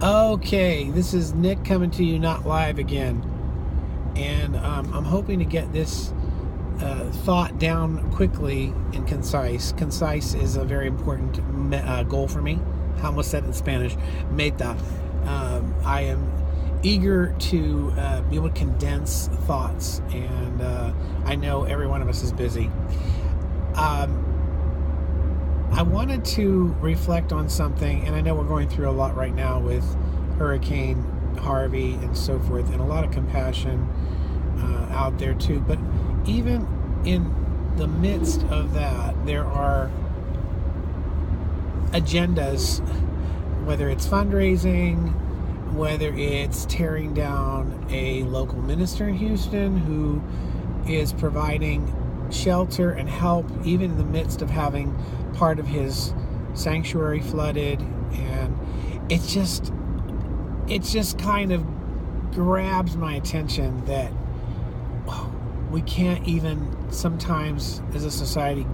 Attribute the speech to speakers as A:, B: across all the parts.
A: Okay, this is Nick coming to you not live again. And I'm hoping to get this thought down quickly and concise. Concise is a very important goal for me. How almost said it in Spanish, meta. I am eager to be able to condense thoughts, and I know every one of us is busy. I wanted to reflect on something, and I know we're going through a lot right now with Hurricane Harvey and so forth, and a lot of compassion out there too. But even in the midst of that, there are agendas, whether it's fundraising, whether it's tearing down a local minister in Houston who is providing shelter and help even in the midst of having part of his sanctuary flooded. And it just kind of grabs my attention that we can't even sometimes as a society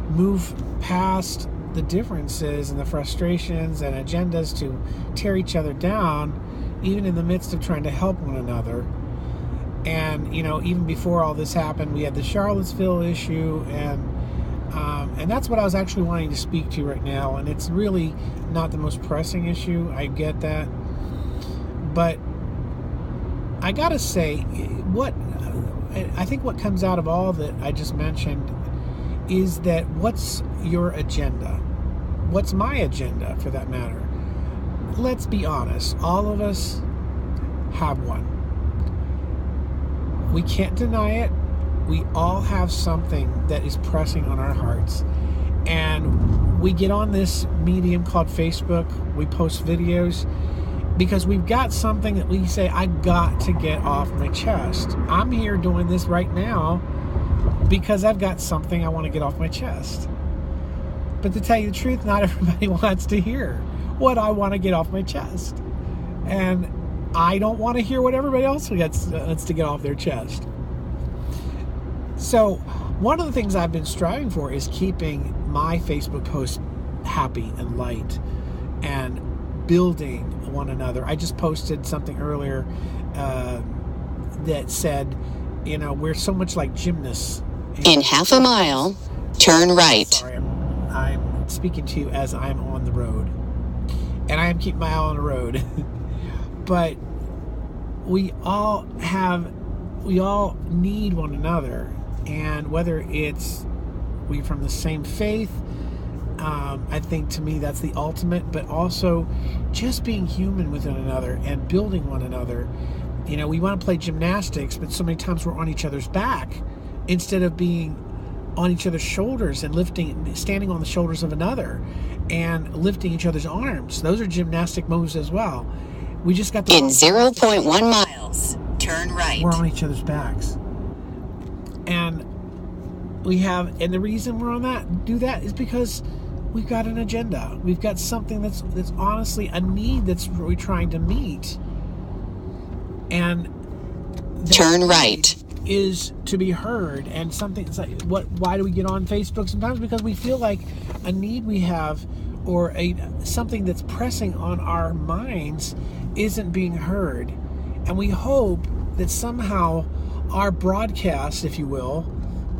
A: move past the differences and the frustrations and agendas to tear each other down, even in the midst of trying to help one another. And even before all this happened, we had the Charlottesville issue, and that's what I was actually wanting to speak to right now. And it's really not the most pressing issue, I get that, but I gotta say, I think what comes out of all that I just mentioned is that what's your agenda? What's my agenda, for that matter? Let's be honest, all of us have one. We can't deny it. We all have something that is pressing on our hearts. And we get on this medium called Facebook. We post videos because we've got something that we say, I got to get off my chest. I'm here doing this right now because I've got something I want to get off my chest. But to tell you the truth, not everybody wants to hear what I want to get off my chest. And I don't want to hear what everybody else wants to get off their chest. So one of the things I've been striving for is keeping my Facebook posts happy and light and building one another. I just posted something earlier that said, we're so much like gymnasts.
B: In half a mile, turn right.
A: Sorry, I'm speaking to you as I'm on the road. And I am keeping my eye on the road. But we all need one another. And whether it's we from the same faith, I think to me that's the ultimate, but also just being human with one another and building one another. We want to play gymnastics, but so many times we're on each other's back instead of being on each other's shoulders and standing on the shoulders of another and lifting each other's arms. Those are gymnastic moves as well. We just got
B: in 0.1 miles, turn right.
A: We're on each other's backs. And the reason we're do that is because we've got an agenda. We've got something that's honestly a need that's we're trying to meet. And
B: turn right
A: is to be heard. And something, it's like, why do we get on Facebook? Sometimes because we feel like a need we have or something that's pressing on our minds isn't being heard. And we hope that somehow our broadcast, if you will,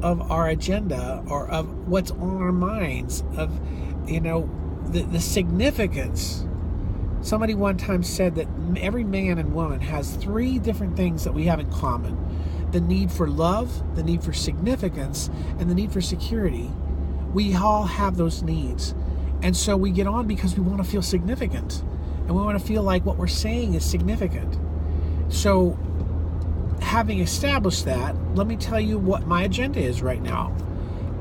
A: of our agenda or of what's on our minds, of the significance. Somebody one time said that every man and woman has 3 different things that we have in common: the need for love, the need for significance, and the need for security. We all have those needs, and so we get on because we want to feel significant, and we want to feel like what we're saying is significant. So having established that, let me tell you what my agenda is right now,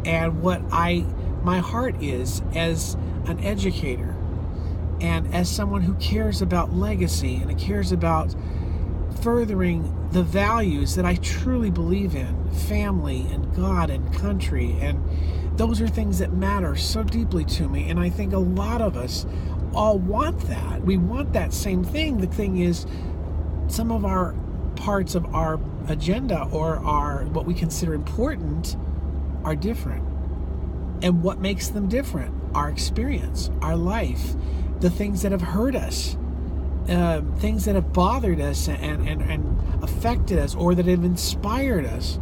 A: and what my heart is as an educator and as someone who cares about legacy and cares about furthering the values that I truly believe in, family and God and country. And those are things that matter so deeply to me. And I think a lot of us all want that. We want that same thing. The thing is, some of our parts of our agenda or what we consider important are different. And what makes them different? Our experience, our life, the things that have hurt us. things that have bothered us and affected us, or that have inspired us.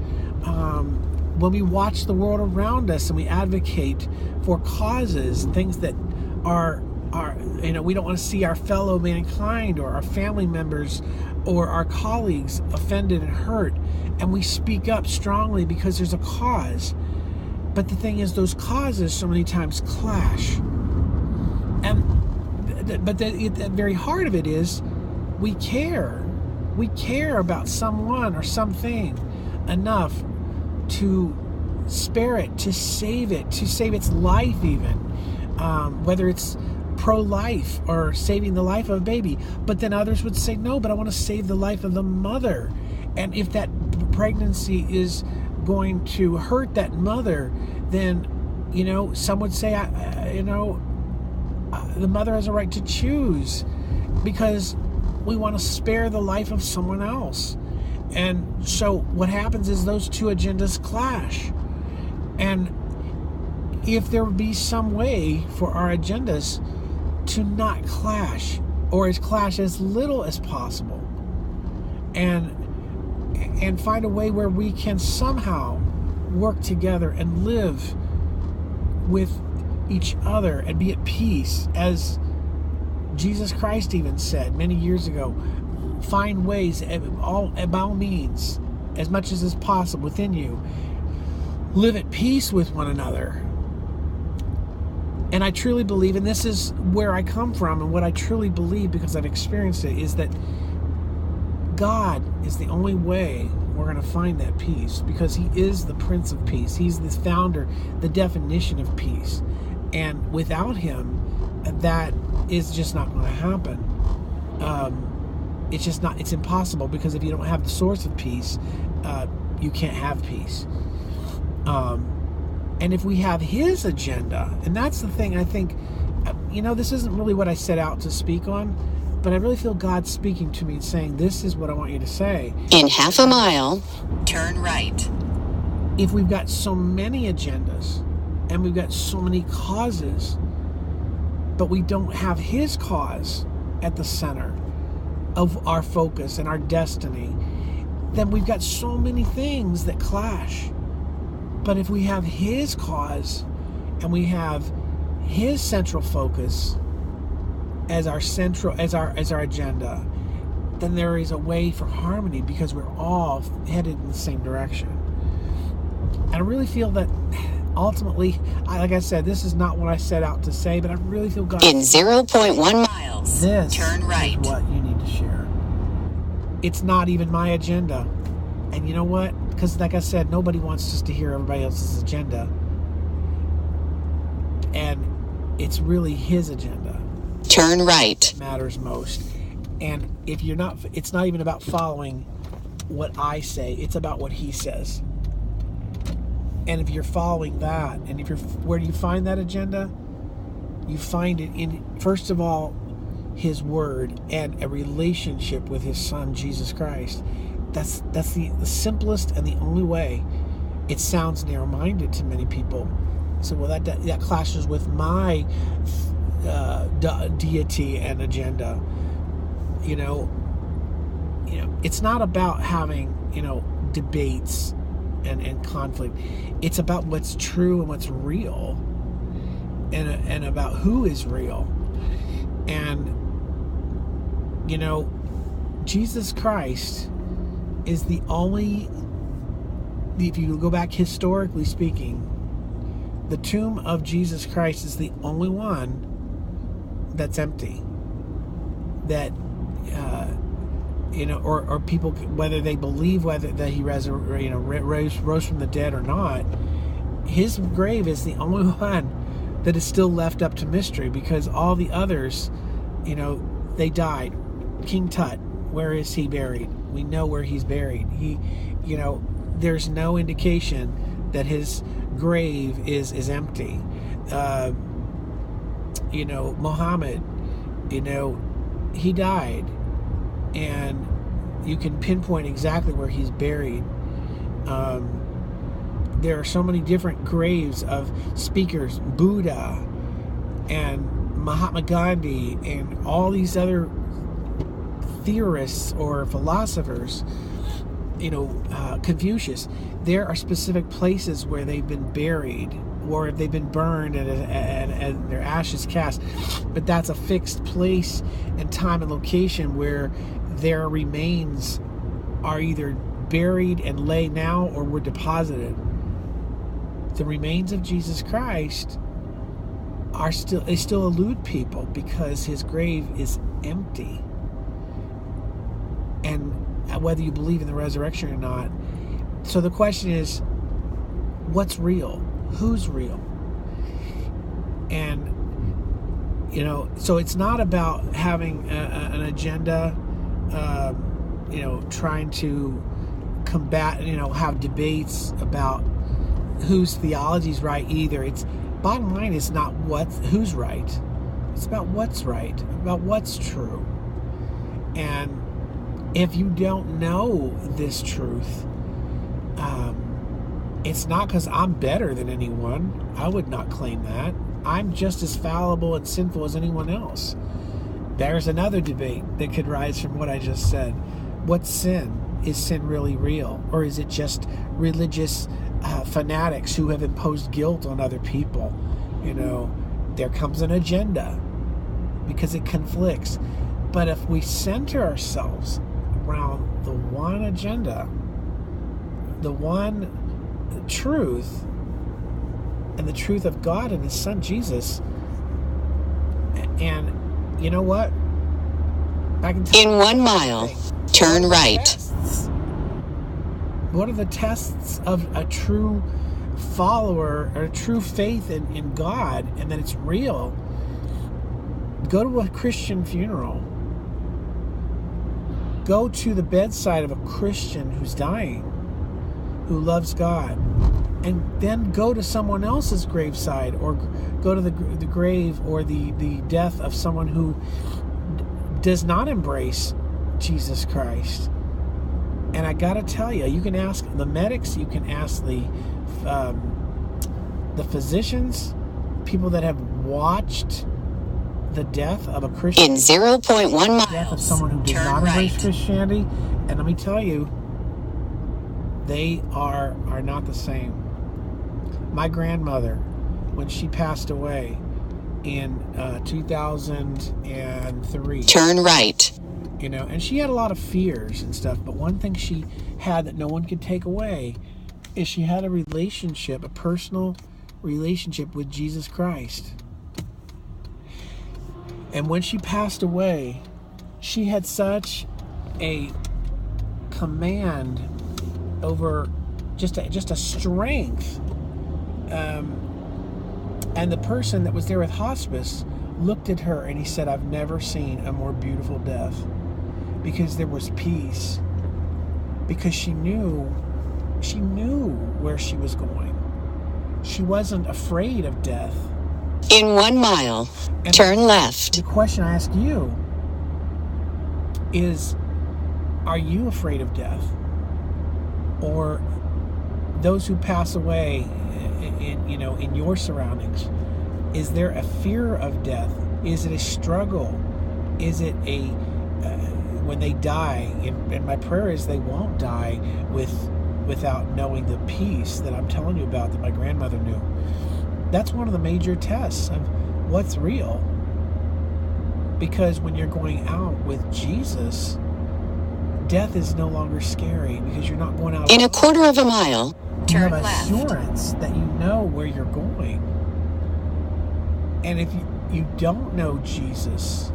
A: When we watch the world around us and we advocate for causes, things that are we don't want to see our fellow mankind or our family members or our colleagues offended and hurt, and we speak up strongly because there's a cause. But the thing is, those causes so many times clash. But the very heart of it is, we care. We care about someone or something enough to spare it, to save its life even. Whether it's pro-life or saving the life of a baby. But then others would say, no, but I want to save the life of the mother. And if that pregnancy is going to hurt that mother, then, some would say, the mother has a right to choose, because we want to spare the life of someone else. And so what happens is those two agendas clash. And if there would be some way for our agendas to not clash, or as clash as little as possible, and find a way where we can somehow work together and live with each other and be at peace, as Jesus Christ even said many years ago, find ways, by all means, as much as is possible within you, live at peace with one another. And I truly believe, and this is where I come from, and what I truly believe because I've experienced it, is that God is the only way we're going to find that peace, because He is the Prince of Peace. He's the founder, the definition of peace. And without Him, that is just not going to happen. It's impossible, because if you don't have the source of peace, you can't have peace. And if we have His agenda, and that's the thing, I think, this isn't really what I set out to speak on, but I really feel God speaking to me and saying, this is what I want you to say.
B: In half a mile, turn right.
A: If we've got so many agendas, and we've got so many causes, but we don't have His cause at the center of our focus and our destiny, then we've got so many things that clash. But if we have His cause, and we have His central focus as our agenda, then there is a way for harmony, because we're all headed in the same direction. And I really feel that ultimately, like I said, this is not what I set out to say, but I really feel God.
B: In 0.1 miles,
A: this
B: turn right.
A: Is what you need to share. It's not even my agenda. And you know what? Because like I said, nobody wants us to hear everybody else's agenda. And it's really His agenda.
B: Turn right.
A: That matters most. And if you're not, it's not even about following what I say. It's about what He says. And if you're following that, and where do you find that agenda? You find it in, first of all, His Word and a relationship with His Son, Jesus Christ. That's the simplest and the only way. It sounds narrow-minded to many people. So, well, that clashes with my deity and agenda. It's not about having debates and conflict. It's about what's true and what's real, and about who is real. And Jesus Christ is the only, if you go back historically speaking, the tomb of Jesus Christ is the only one that's empty. That or people, whether they believe that He rose from the dead or not, His grave is the only one that is still left up to mystery, because all the others, they died. King Tut, where is he buried? We know where he's buried. There's no indication that his grave is empty. Muhammad, he died, and you can pinpoint exactly where he's buried. There are so many different graves of speakers, Buddha and Mahatma Gandhi and all these other theorists or philosophers, Confucius, there are specific places where they've been buried or they've been burned and their ashes cast. But that's a fixed place and time and location where their remains are either buried and lay now or were deposited. The remains of Jesus Christ they still elude people because his grave is empty. And whether you believe in the resurrection or not. So the question is, what's real? Who's real? And, so it's not about having an agenda, trying to combat, have debates about whose theology is right either. It's bottom line is not who's right. It's about what's right, about what's true. And if you don't know this truth, it's not because I'm better than anyone. I would not claim that. I'm just as fallible and sinful as anyone else. There's another debate that could rise from what I just said. What's sin? Is sin really real? Or is it just religious fanatics who have imposed guilt on other people? There comes an agenda because it conflicts. But if we center ourselves around the one agenda, the one truth, and the truth of God and his son Jesus, and you know what?
B: In 1 mile, turn right.
A: What are the tests of a true follower or a true faith in God and that it's real? Go to a Christian funeral. Go to the bedside of a Christian who's dying, who loves God, and then go to someone else's graveside, or go to the grave or the death of someone who does not embrace Jesus Christ. And I gotta tell you, you can ask the medics, you can ask the physicians, people that have watched the death of a Christian,
B: in 0.1 miles,
A: death of someone who does not embrace Christianity, and let me tell you, they are not the same. My grandmother, when she passed away in 2003,
B: turn right.
A: And she had a lot of fears and stuff, but one thing she had that no one could take away is she had a relationship, a personal relationship with Jesus Christ. And when she passed away, she had such a command over just a strength. And the person that was there with hospice looked at her and he said, I've never seen a more beautiful death, because there was peace, because she knew where she was going. She wasn't afraid of death.
B: In 1 mile, turn left.
A: The question I ask you is, are you afraid of death? Or those who pass away in your surroundings, is there a fear of death? Is it a struggle? Is it a when they die? And my prayer is they won't die without knowing the peace that I'm telling you about, that my grandmother knew. That's one of the major tests of what's real. Because when you're going out with Jesus, death is no longer scary, because you're not going out
B: in a 1/4 mile.
A: You have
B: Turn left.
A: assurance that you know where you're going. And if you don't know Jesus,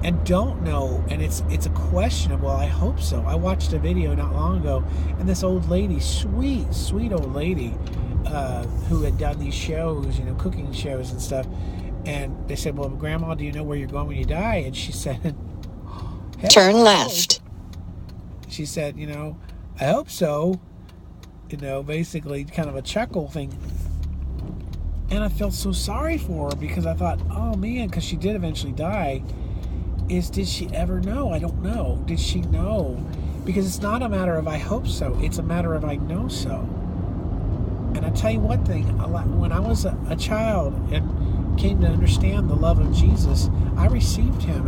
A: and don't know, and it's a question of, well, I hope so. I watched a video not long ago, and this old lady, sweet old lady, who had done these shows, cooking shows and stuff, and they said, well, Grandma, do you know where you're going when you die? And she said,
B: turn left.
A: She said, I hope so. Basically kind of a chuckle thing. And I felt so sorry for her, because I thought, oh man, because she did eventually die. Did she ever know? I don't know. Did she know? Because it's not a matter of I hope so. It's a matter of I know so. And I tell you one thing, when I was a child and came to understand the love of Jesus, I received him.